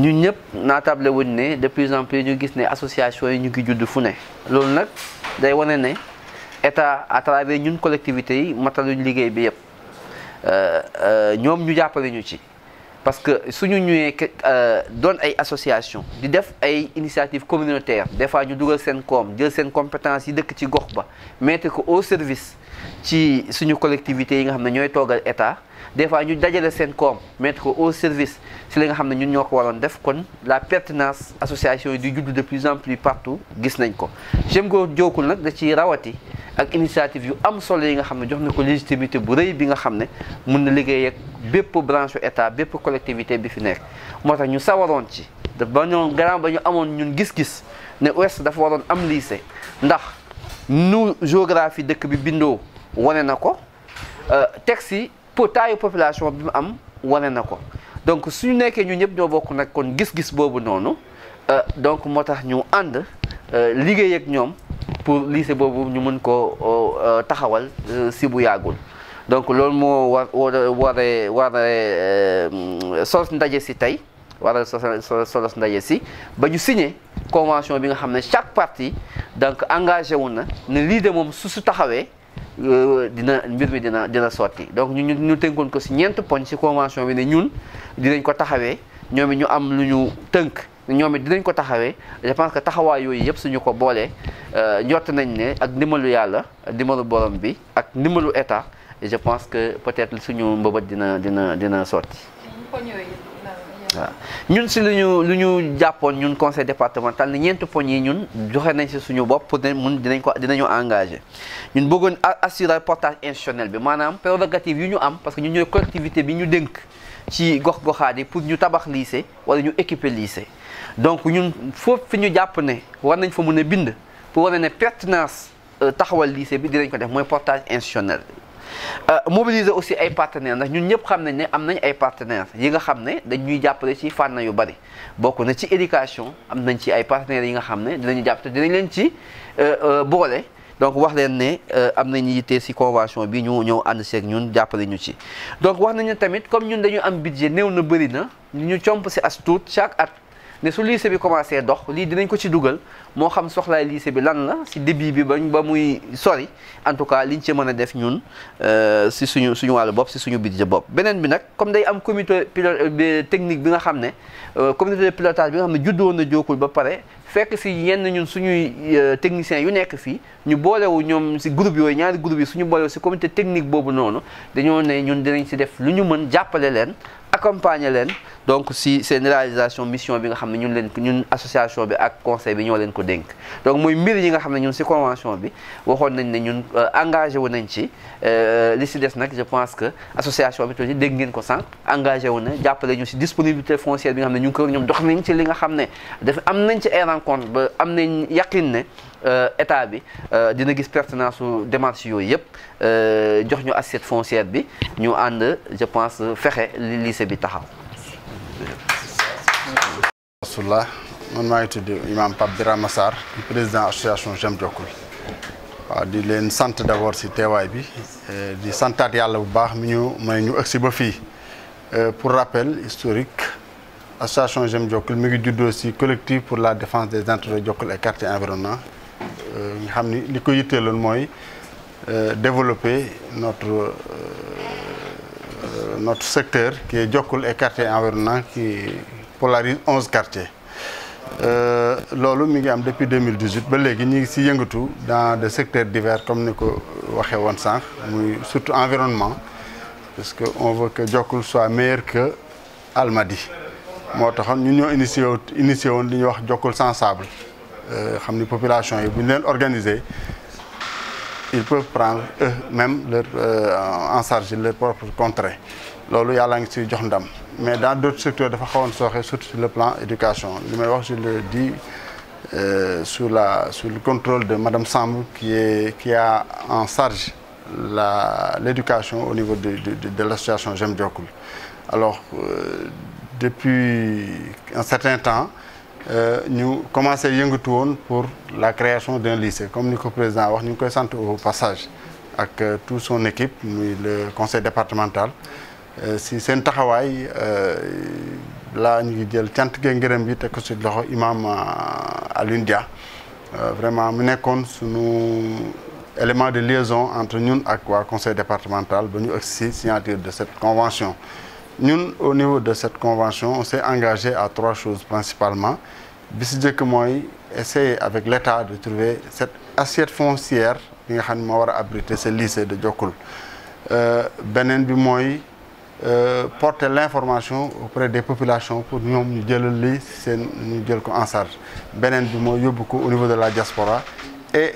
ñun ñëpp naatable wuñ ne de plus en plus ñu gis ne association yi ñu ngi judd fu ne loolu nag day wane ne état à travers ñun collectivités yi mataluñ liggéey bi yëpp ñoom ñu jàppale ñu ci parce que suñu ñëwee doon ay association di def ay initiative communautaire des fois ñu dugal seen koom jël seen compétence yi dëkk ci gox ba mettre ko au service ci suñu collectivités yi nga xam ne ñooy toogal état des fois ñu dajale seen koom mettre ko au service si li nga xam ne ñun ñoo ko waroon def kon la pertinence association yi di judd de plus en plus partout gis nañ ko Jëm Góor Jokkul nag da ciy rawati ak initiative yu am solo yi nga xam ne jox na ko légitimité bu rëy bi nga xam ne mun na liggéey ak bépp branche état bépp collectivité bi fi nekk moo tax ñu sawaroon ci ba ñoo gannaaw ba ñu amoon ñun gis-gis ne ouest dafa waroon am lycée ndax nu géographie dëkk bi bindoo wane na ko texte yi pour taayu population bi mu am wane na ko donc suñu nekkee ñu ñëpp ñoo bokk nag kon gis-gis boobu noonu donc moo tax ñu ànd liggéey ak ñoom pour lycée boobu ñu mën ko taxawal si bu yàggul donc loolu moo waree solos ndaje si tey solos ndaje si ba ñu signé convention bi nga xam ne chaque partie donc engagé wu na ne lii de moom su taxawee mbir mi dina sotti donc ñu tënkoon ko si ñeent poñ si convention bi ne ñun dinañ ko taxawee ñoom it ñu am lu ñu tënk ñoom it dinañ ko taxawee je pense que taxawaay yooyu yëpp suñu ko boolee njort nañ ne ak ndimbalu yàlla ndimbalu borom bi ak ndimbalu état et je pense que peut-être suñu mbëbët dina sotti. waaw ñun si lu ñu jàppoon ñun conseil départemental ne ñeenti poñ yi ñun joxe nañ si suñu bopp pour ne mun dinañu engagé ñun bëggoon assurer portage institutionnel bi maanaam prérogative yu ñu am parce que ñun ñooy collectivité bi ñu dénk ci gox-goxaat yi pour ñu tabax lycée wala ñu équiper lycée donc ñun foofu fi ñu jàpp ne war nañ fa mën a bind pour wane ne pertinence taxawal lycée bi dinañ ko def mooy portage institutionnel. Mobiliser aussi ay partenaires ndax ñun ñëpp xam nañ ne am nañ ay partenaires yi nga xam ne dañ ñuy jàppale ci fànn yu bari bokk na ci éducation am nañ ci ay partenaires yi nga xam ne dinañu jàppale dinañ leen ci boole donc wax leen ne am nañu yitte ci convention bi ñu ñëw ànd seeg ñun jàppale ñu ci. donc wax nañu tamit comme ñun dañu am budget néew na bëri na ñu comp ci as tuut chaque at ne su lycée bi commencé dox lii dinañ ko ci dugal moo xam soxlaay lycée bi lan la ci début bi ba muy sori en tout cas liñ ci mën a def ñun ci suñu wàllu bopp ci suñu budget bopp. beneen bi nag comme day am comité technique bi nga xam ne comité de pilotage bi nga xam ne juddu woon na Jokkul ba pare fekk ci yenn ñun suñuy techniciens yu nekk fii ñu boolewu ñoom ci groupe yooyu ñaari groupe yi suñu boolewu ci comité technique boobu noonu dañoo ne ñun dinañ ci def lu ñu mën jàppale leen accompagner leen donc si seen réalisation mission bi nga xam ne ñun association bi ak conseil bi ñoo leen ko dénk donc mooy mbir yi nga xam ne ñun si convention bi waxoon nañ ne ñun engagé wu nañ ci li si des nag je pense que association bi tamit dégg ngeen ko sànq engagé wu na jàppale ñu si disponibilité foncière bi nga xam ne ñu ngi ko ñoom dox nañ ci li nga xam ne dafa am nañ ci ay rencontre ba am nañ yaqin ne état bi dina gis pertinence su démarche yooyu yëpp jox ñu assiette foncière bi ñu ànd je pense fexe li lycée bi taxaw. Rasulullah man maa ngi tudd imam Pape Birama Sarr président association Jëm Jokkul waaw di leen sant d'abord si teewaay bi di santaat yàlla bu baax mi ñu may ñu agsi ba fii pour rappel historique association Jëm Jokkul mi ngi juddoo si collectif pour la défense des intérêts de Jokkul et quartiers environnants nga xam ni li ko yitteeloon mooy développer notre secteur qui est Jokkul et quartiers environnants qui polarise 11 quartiers loolu mi ngi am depuis 2018 ba léegi ñu ngi si yëngatu dans des secteurs divers comme ni ko waxee woon sànq muy surtout environnement parce que on veut que Jokkul soit meilleur que Almadies moo taxoon ñun ñoo initié woon li ñuy wax Jokkul sans sable xam ni population yi bu ñu leen organiser ils peuvent prendre eux-mêmes en charge leur propre contrée loolu yàlla ngi si jox ndam mais dans d'autres secteurs dafa xawoon sooxe surtout sur le plan éducation li may wax je le dis sous le contrôle de Madame Samb qui a en charge l'éducation au niveau de l'association Jëm Jokkul alors depuis un certain temps ñu commencé yëngatu woon pour la création d'un lycée comme ni ko président wax ñu ngi koy sant au passage ak toute son équipe muy le conseil départemental si seen taxawaay là ñu ngi jël cant gee ngërëm bi teg ko ci loxo imam Alioune Dia vraiment mu nekkoon sunu élément de liaison entre ñun ak waa conseil départemental ba ñu agsi signature de cette convention. Ñun au niveau de cette convention on s'est engagé à 3 choses principalement bi si njëkk mooy essayer avec l'État de trouver cette assiette foncière bi nga xam ne moo war a abriter ce lycée de Diokoul. Beneen bi mooy porter l'information auprès des populations pour ñoom ñu jëlal li seen ñu jël ko en charge. Beneen bi mooy yóbbu ko au niveau de la diaspora et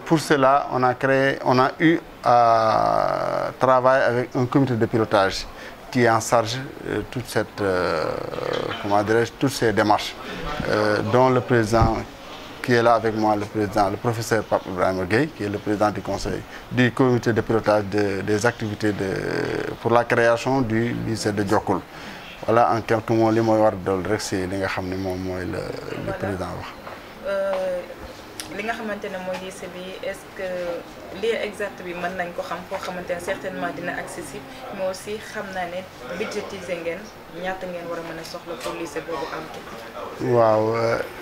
pour cela on a eu à travailler avec un comité de pilotage qui est en charge toute cette toutes ces démarches dont le président qui est là avec moi, le professeur Pape Ibrahima Gueye, qui est le président du conseil, du comité de pilotage des activités pour la création du lycée de Diokoul. Voilà en quelques mots li mooy war dool rek si li nga xam ne moom mooy le président wax. li nga xamante ne mooy lycée bi est-ce que lieu exact bi mën nañ ko xam foo xamante ne certainement dina accessible mais aussi xam naa ne budgétiser ngeen ñaata ngeen war a mën a soxla pour lycée boobu am ci. waaw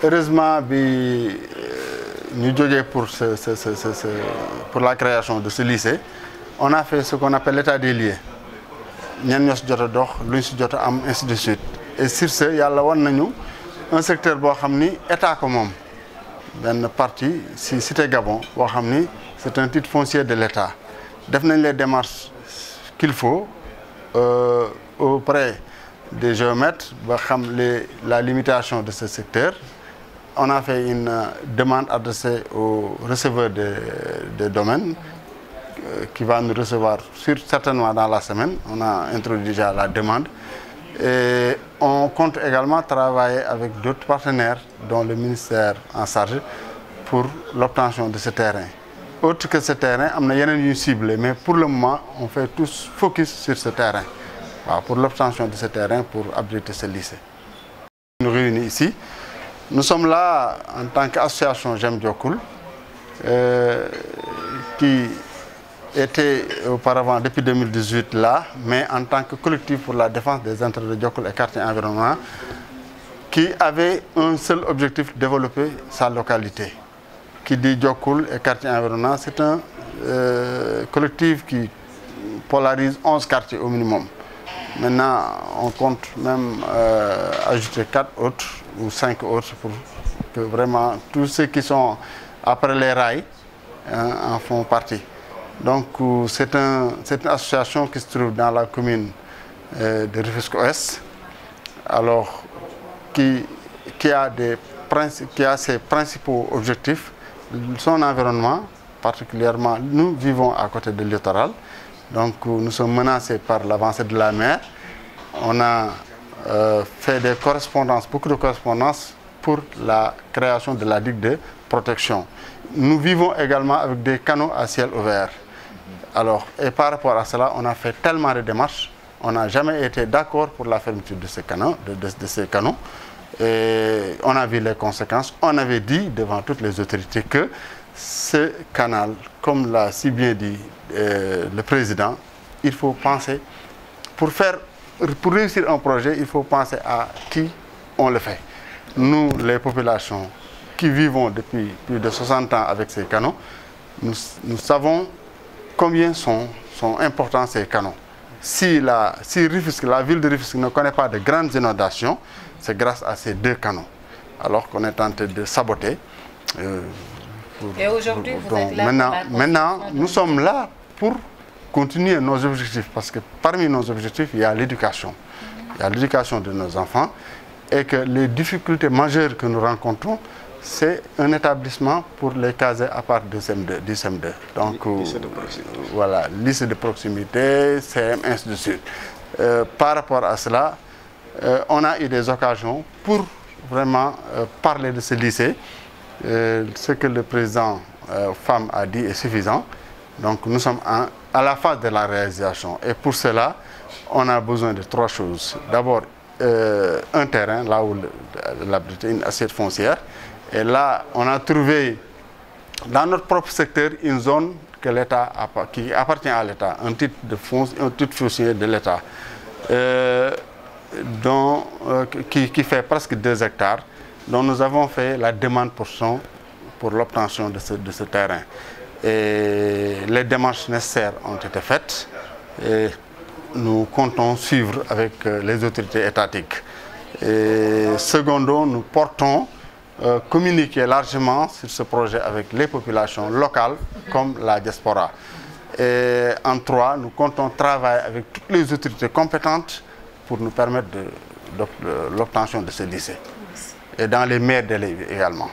heureusement bi ñu jógee pour pour la création de ce lycée on a fait ce qu'on appelle l'état des lieux ñan ñoo si jot a dox luñ si jot a am ainsi de suite et sur ce yàlla wan nañu un secteur boo xam ni état ko moom. benn partie si cité Gabon boo xam ni c'est un titre foncier de l'État def nañ les démarches qu'il faut auprès des géomètres ba xam la limitation de ce secteur. On a fait une demande adressée au receveur des domaines qui va nous recevoir certainement dans la semaine. On a introduit déjà la demande. Et on compte également travailler avec d'autres partenaires dont le ministère en charge pour l'obtention de ce terrain. Autre que ce terrain, on a yeneen yu ciblé, mais pour le moment, on fait tous focus sur ce terrain. Voilà, pour l'obtention de ce terrain pour abriter ce lycée. Nous réunis ici. Nous sommes là en tant qu'association J'aime Diokoul qui était auparavant depuis 2018 là, mais en tant que collectif pour la défense des intérêts de Diokoul et quartier environnement, qui avait un seul objectif, développer sa localité. Qui dit Diokoul et quartier environnement, c'est un collectif qui polarise 11 quartiers au minimum. Maintenant, on compte même ajouter 4 autres ou 5 autres pour que vraiment tous ceux qui sont après les rails en font partie. Donc c'est une association qui se trouve dans la commune de Rufisque-Ouest, alors qui a ses principaux objectifs, son environnement, particulièrement nous vivons à côté de littoral, donc nous sommes menacés par l'avancée de la mer. On a fait des correspondances, beaucoup de correspondances pour la création de la digue de protection. Nous vivons également avec des canaux à ciel ouvert. Alors, et par rapport à cela, on a fait tellement de démarches, on n'a jamais été d'accord pour la fermeture de ces canaux, de ces canaux. Et on a vu les conséquences. On avait dit devant toutes les autorités que ce canal, comme l'a si bien dit le président, il faut penser, pour réussir un projet, il faut penser à qui on le fait. Nous, les populations qui vivons depuis plus de 60 ans avec ces canaux, nous savons combien sont importants ces canaux. Si la ville de Rufisque ne connaît pas de grandes inondations, c'est grâce à ces 2 canaux. Alors qu'on est tenté de saboter. Et aujourd'hui, vous êtes là maintenant, nous sommes là pour continuer nos objectifs. Parce que parmi nos objectifs, il y a l'éducation. Il y a l'éducation de nos enfants. Et que les difficultés majeures que nous rencontrons, c'est un établissement pour les caser à part du CM2. Donc, voilà, lycée de proximité, CM, ainsi de suite. Par rapport à cela, on a eu des occasions pour vraiment parler de ce lycée. Ce que le président FAM a dit est suffisant. Donc, nous sommes à la phase de la réalisation. Et pour cela, on a besoin de 3 choses. D'abord, un terrain, là où l'abriter, une assiette foncière. Et là, on a trouvé dans notre propre secteur une zone qui appartient à l'État, un titre foncier de l'État. qui fait presque 2 hectares, dont nous avons fait la demande pour l'obtention de ce terrain. Et les démarches nécessaires ont été faites et nous comptons suivre avec les autorités étatiques. Et secondo, nous portons communiquer largement sur ce projet avec les populations locales comme la diaspora. Et en 3, nous comptons travailler avec toutes les autorités compétentes pour nous permettre l'obtention de ce lycée. Et dans les meilleurs délais également.